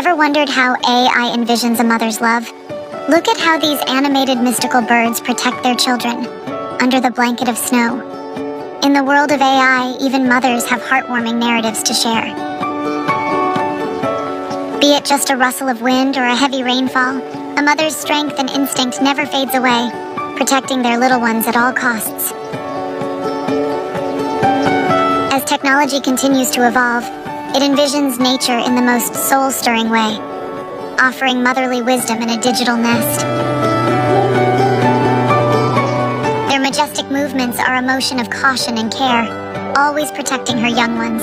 Ever wondered how AI envisions a mother's love? Look at how these animated mystical birds protect their children under the blanket of snow. In the world of AI, even mothers have heartwarming narratives to share. Be it just a rustle of wind or a heavy rainfall, a mother's strength and instinct never fades away, protecting their little ones at all costs. As technology continues to evolve, it envisions nature in the most soul-stirring way, offering motherly wisdom in a digital nest. Their majestic movements are a motion of caution and care, always protecting her young ones.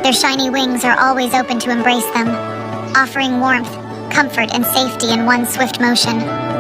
Their shiny wings are always open to embrace them, offering warmth, comfort, and safety in one swift motion.